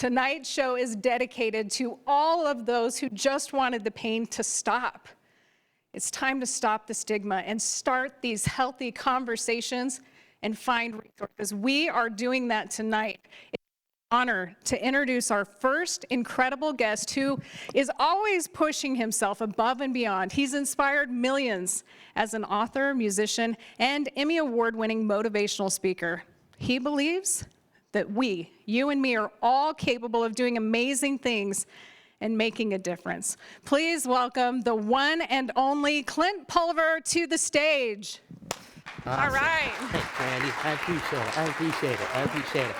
Tonight's show is dedicated to all of those who just wanted the pain to stop. It's time to stop the stigma and start these healthy conversations and find resources. We are doing that tonight. It's an honor to introduce our first incredible guest who is always pushing himself above and beyond. He's inspired millions as an author, musician, and Emmy Award-winning motivational speaker. He believes that we, you and me, are all capable of doing amazing things and making a difference. Please welcome the one and only Clint Pulver to the stage. Awesome. All right. Thanks, Randy. I appreciate it.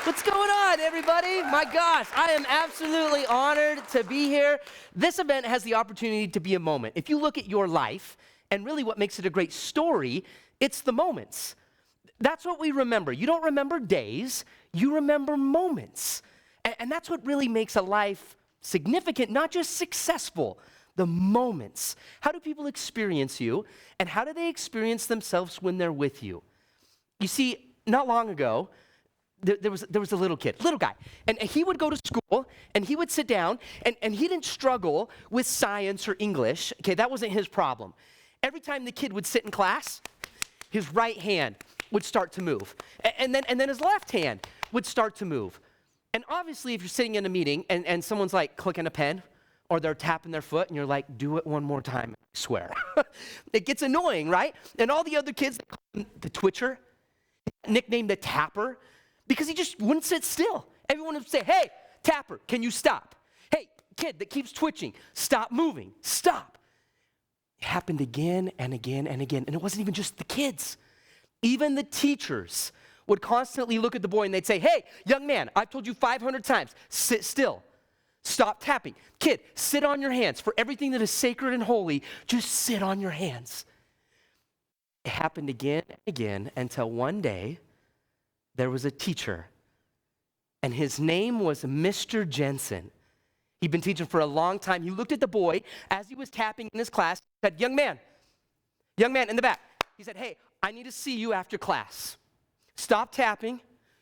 What's going on, everybody? My gosh, I am absolutely honored to be here. This event has the opportunity to be a moment. If you look at your life, and really what makes it a great story, it's the moments. That's what we remember. You don't remember days, you remember moments. And that's what really makes a life significant, not just successful, the moments. How do people experience you, and how do they experience themselves when they're with you? You see, not long ago, there was a little guy, and he would go to school, and he would sit down, and he didn't struggle with science or English. Okay, that wasn't his problem. Every time the kid would sit in class, his right hand would start to move. And then his left hand would start to move. And obviously, if you're sitting in a meeting and someone's like clicking a pen or they're tapping their foot and you're like, do it one more time, I swear. It gets annoying, right? And all the other kids, the twitcher, nicknamed the tapper, because he just wouldn't sit still. Everyone would say, hey, tapper, can you stop? Hey, kid that keeps twitching, stop moving, stop. It happened again and again and again. And it wasn't even just the kids. Even the teachers would constantly look at the boy and they'd say, hey, young man, I've told you 500 times, sit still. Stop tapping. Kid, sit on your hands. For everything that is sacred and holy, just sit on your hands. It happened again and again until one day there was a teacher, and his name was Mr. Jensen. He'd been teaching for a long time. He looked at the boy as he was tapping in his class, said, young man in the back. He said, hey, I need to see you after class. Stop tapping.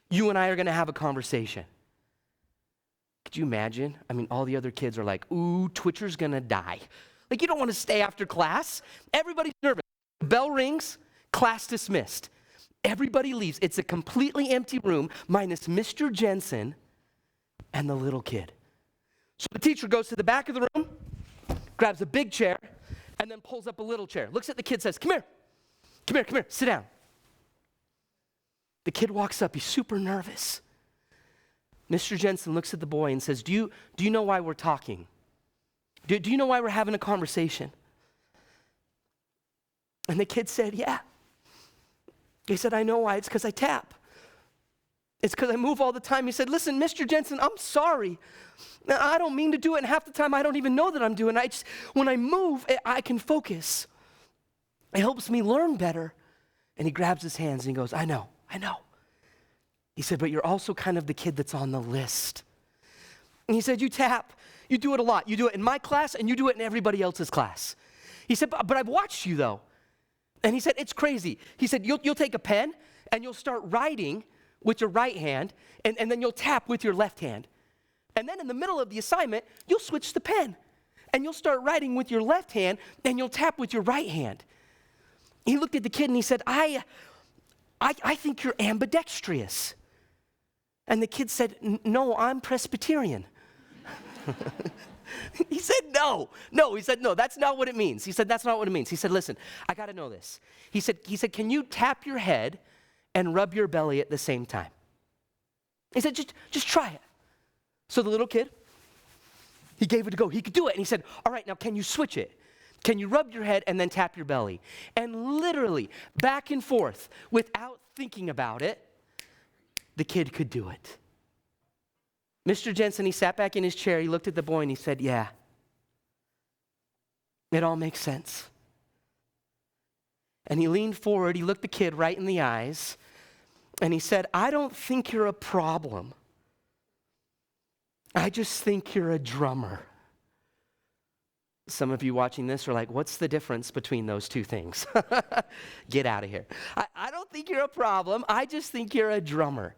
You and I are going to have a conversation. Could you imagine? I mean, all the other kids are like, ooh, Twitcher's going to die. Like, you don't want to stay after class. Everybody's nervous. The bell rings, class dismissed. Everybody leaves. It's a completely empty room minus Mr. Jensen and the little kid. So the teacher goes to the back of the room, grabs a big chair, and then pulls up a little chair. Looks at the kid, says, come here, sit down. The kid walks up, he's super nervous. Mr. Jensen looks at the boy and says, do you know why we're talking? Do you know why we're having a conversation? And the kid said, yeah. He said, I know why, it's because I tap. It's because I move all the time. He said, listen, Mr. Jensen, I'm sorry. I don't mean to do it, and half the time I don't even know that I'm doing it. When I move, I can focus. It helps me learn better. And he grabs his hands and he goes, I know. He said, but you're also kind of the kid that's on the list. And he said, you tap. You do it a lot. You do it in my class and you do it in everybody else's class. He said, but I've watched you though. And he said, it's crazy. He said, you'll take a pen and you'll start writing with your right hand and then you'll tap with your left hand. And then in the middle of the assignment, you'll switch the pen and you'll start writing with your left hand and you'll tap with your right hand. He looked at the kid and he said, I think you're ambidextrous. And the kid said, no, I'm Presbyterian. He said, no, that's not what it means. He said, that's not what it means. He said, listen, I got to know this. He said, can you tap your head and rub your belly at the same time? He said, just try it. So the little kid, he gave it a go. He could do it. And he said, all right, now can you switch it? Can you rub your head and then tap your belly? And literally, back and forth, without thinking about it, the kid could do it. Mr. Jensen, he sat back in his chair, he looked at the boy and he said, yeah, it all makes sense. And he leaned forward, he looked the kid right in the eyes, and he said, I don't think you're a problem. I just think you're a drummer. Some of you watching this are like, what's the difference between those two things? Get out of here. I don't think you're a problem. I just think you're a drummer.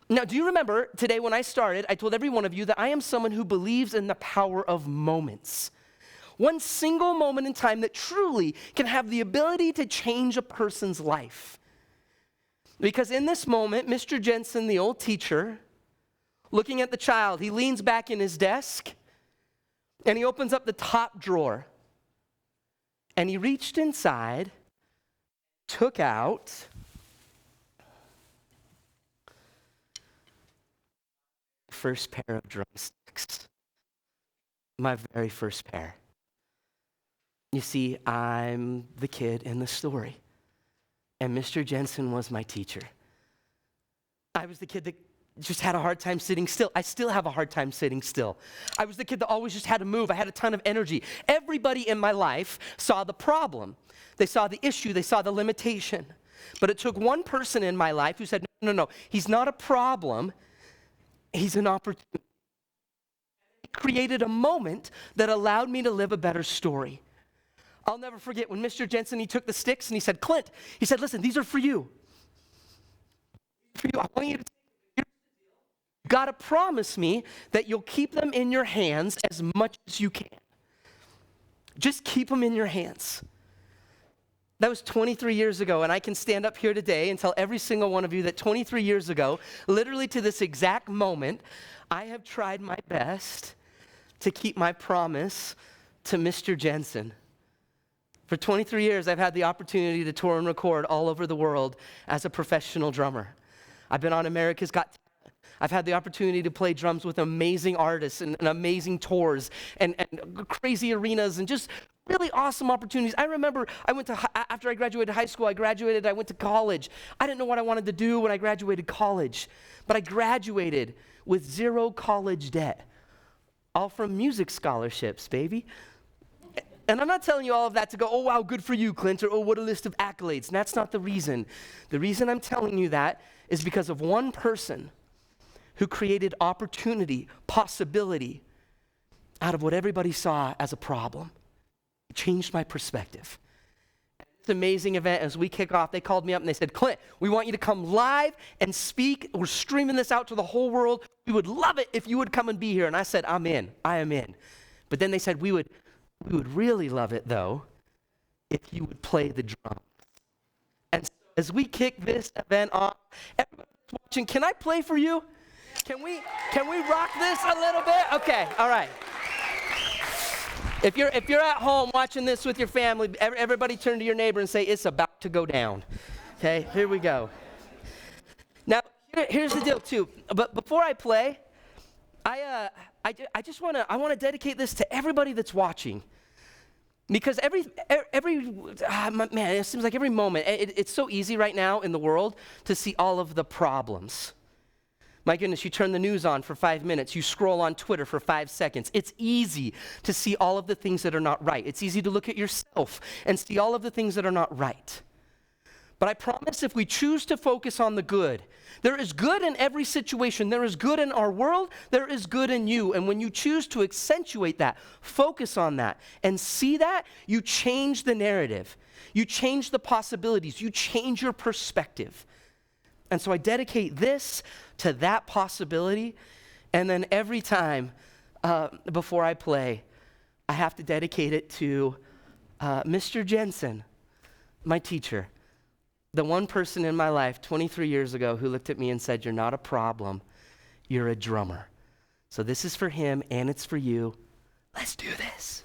Now, do you remember today when I started, I told every one of you that I am someone who believes in the power of moments. One single moment in time that truly can have the ability to change a person's life. Because in this moment, Mr. Jensen, the old teacher, looking at the child, he leans back in his desk and he opens up the top drawer. And he reached inside, took out first pair of drumsticks. My very first pair. You see, I'm the kid in the story. And Mr. Jensen was my teacher. I was the kid that just had a hard time sitting still. I still have a hard time sitting still. I was the kid that always just had to move. I had a ton of energy. Everybody in my life saw the problem. They saw the issue. They saw the limitation. But it took one person in my life who said, no, he's not a problem. He's an opportunity. He created a moment that allowed me to live a better story. I'll never forget when Mr. Jensen, he took the sticks and he said, Clint, he said, listen, these are for you. For you, I want you to take them. You gotta promise me that you'll keep them in your hands as much as you can. Just keep them in your hands. That was 23 years ago, and I can stand up here today and tell every single one of you that 23 years ago, literally to this exact moment, I have tried my best to keep my promise to Mr. Jensen. For 23 years, I've had the opportunity to tour and record all over the world as a professional drummer. I've been on America's Got Talent. I've had the opportunity to play drums with amazing artists and amazing tours and crazy arenas and just really awesome opportunities. I remember after I graduated high school, I went to college. I didn't know what I wanted to do when I graduated college, but I graduated with zero college debt, all from music scholarships, baby. And I'm not telling you all of that to go, oh, wow, good for you, Clint, or oh, what a list of accolades. And that's not the reason. The reason I'm telling you that is because of one person who created opportunity, possibility, out of what everybody saw as a problem. It changed my perspective. This amazing event, as we kick off, they called me up and they said, Clint, we want you to come live and speak. We're streaming this out to the whole world. We would love it if you would come and be here. And I said, I'm in. I am in. But then they said, we would really love it, though, if you would play the drum. And so as we kick this event off, everybody watching, can I play for you? Can we rock this a little bit? Okay, all right. If you're at home watching this with your family, everybody turn to your neighbor and say, it's about to go down. Okay, here we go. Now, here's the deal, too. But before I play, I want to dedicate this to everybody that's watching, because man, it seems like every moment, it's so easy right now in the world to see all of the problems. My goodness, you turn the news on for 5 minutes, you scroll on Twitter for 5 seconds. It's easy to see all of the things that are not right. It's easy to look at yourself and see all of the things that are not right. But I promise if we choose to focus on the good, there is good in every situation. There is good in our world. There is good in you. And when you choose to accentuate that, focus on that, and see that, you change the narrative. You change the possibilities. You change your perspective. And so I dedicate this to that possibility. And then every time before I play, I have to dedicate it to Mr. Jensen, my teacher. The one person in my life 23 years ago who looked at me and said, you're not a problem, you're a drummer. So this is for him and it's for you. Let's do this.